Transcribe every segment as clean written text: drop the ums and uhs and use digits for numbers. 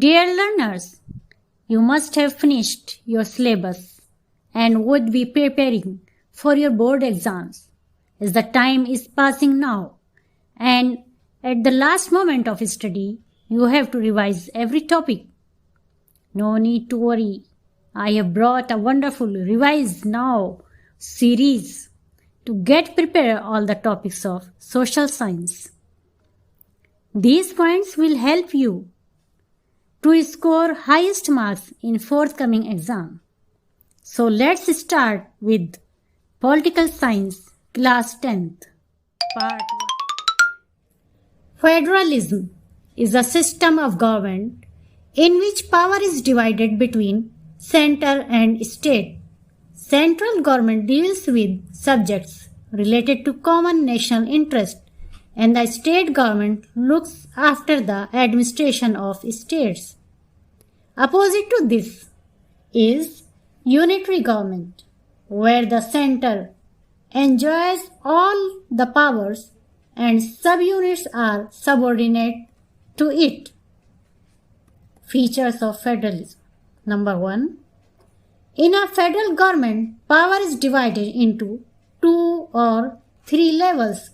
Dear learners, you must have finished your syllabus and would be preparing for your board exams as the time is passing now, and at the last moment of study you have to revise every topic. No need to worry. I have brought a wonderful Revise Now series to get prepared all the topics of social science. These points will help you to score highest marks in forthcoming exam. So let's start with Political Science Class 10th Part 1. Federalism is a system of government in which power is divided between center and state. Central government deals with subjects related to common national interest, and the state government looks after the administration of states. Opposite to this is unitary government, where the center enjoys all the powers and subunits are subordinate to it. Features of federalism. Number 1. In a federal government, power is divided into 2 or 3 levels,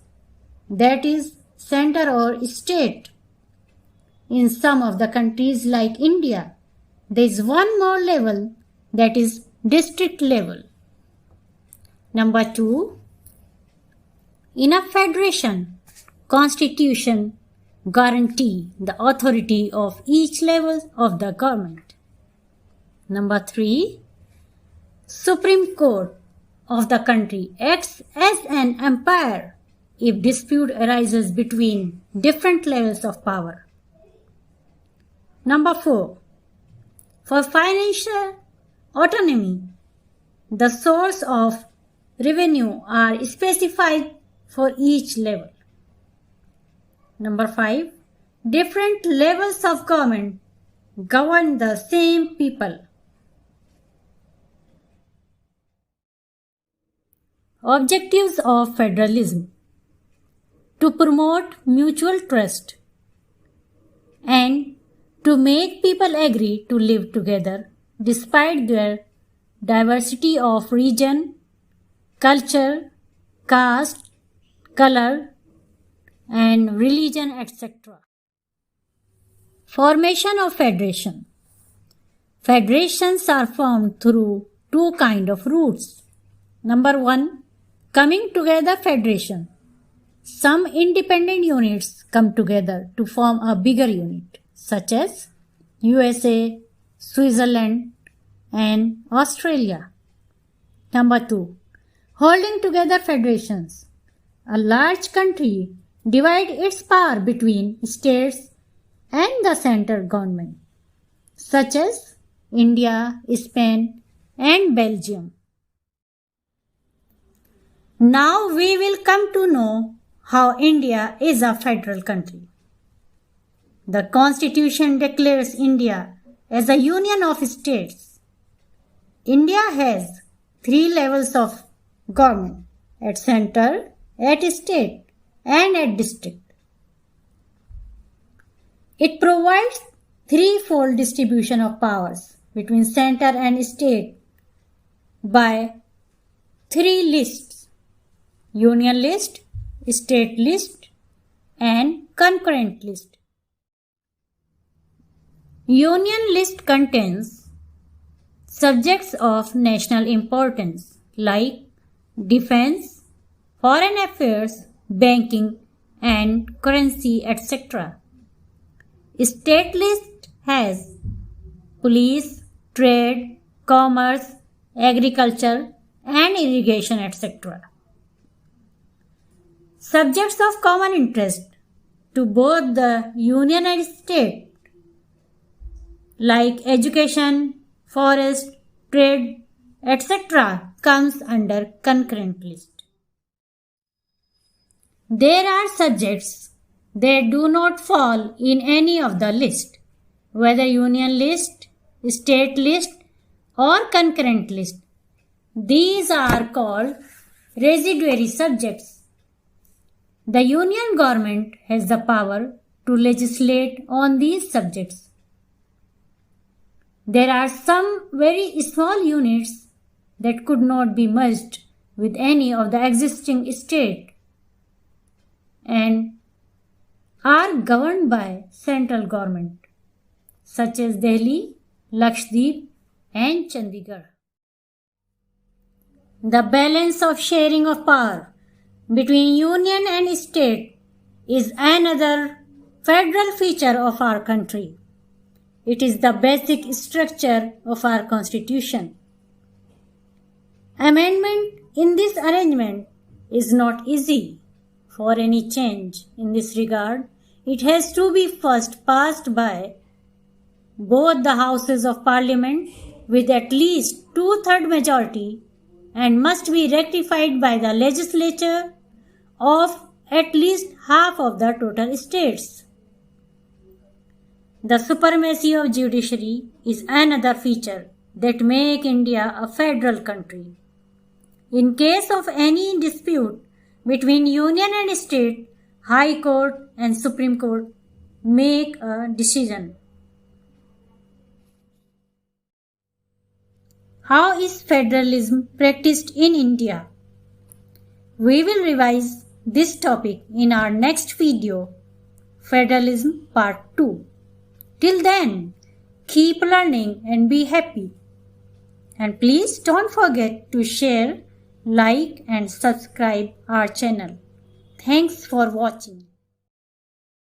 that is, center or state. In some of the countries like India, there is one more level, that is district level. Number 2. In a federation, constitution guarantee the authority of each level of the government. Number 3. Supreme Court of the country acts as an umpire if dispute arises between different levels of power. Number 4. For financial autonomy, the source of revenue are specified for each level. Number 5. Different levels of government govern the same people. Objectives of federalism: to promote mutual trust and to make people agree to live together despite their diversity of region, culture, caste, color, and religion, etc. Formation of federation. Federations are formed through 2 kinds of routes. Number 1. Coming together federation. Some independent units come together to form a bigger unit, such as USA, Switzerland, and Australia. Number 2. Holding together federations. A large country divides its power between states and the central government, such as India, Spain, and Belgium. Now we will come to know how India is a federal country. The Constitution declares India as a union of states. India has 3 levels of government: at center, at state, and at district. It provides 3-fold distribution of powers between center and state by 3 lists: union list, state list, and concurrent list. Union list contains subjects of national importance like defense, foreign affairs, banking, and currency, etc. State list has police, trade, commerce, agriculture, and irrigation, etc. Subjects of common interest to both the union and state like education, forest, trade, etc. comes under concurrent list. There are subjects that do not fall in any of the list, whether union list, state list, or concurrent list. These are called residuary subjects. The union government has the power to legislate on these subjects. There are some very small units that could not be merged with any of the existing states and are governed by central government, such as Delhi, Lakshadweep, and Chandigarh. The balance of sharing of power between union and state is another federal feature of our country. It is the basic structure of our constitution. Amendment in this arrangement is not easy. For any change in this regard, it has to be first passed by both the houses of parliament with at least 2/3 majority and must be rectified by the legislature of at least half of the total states. The supremacy of judiciary is another feature that make India a federal country. In case of any dispute between union and state, High Court and Supreme Court make a decision. How is federalism practiced in India? We will revise this topic in our next video, Federalism Part 2. Till then, keep learning and be happy. And please don't forget to share, like and subscribe our channel. Thanks for watching.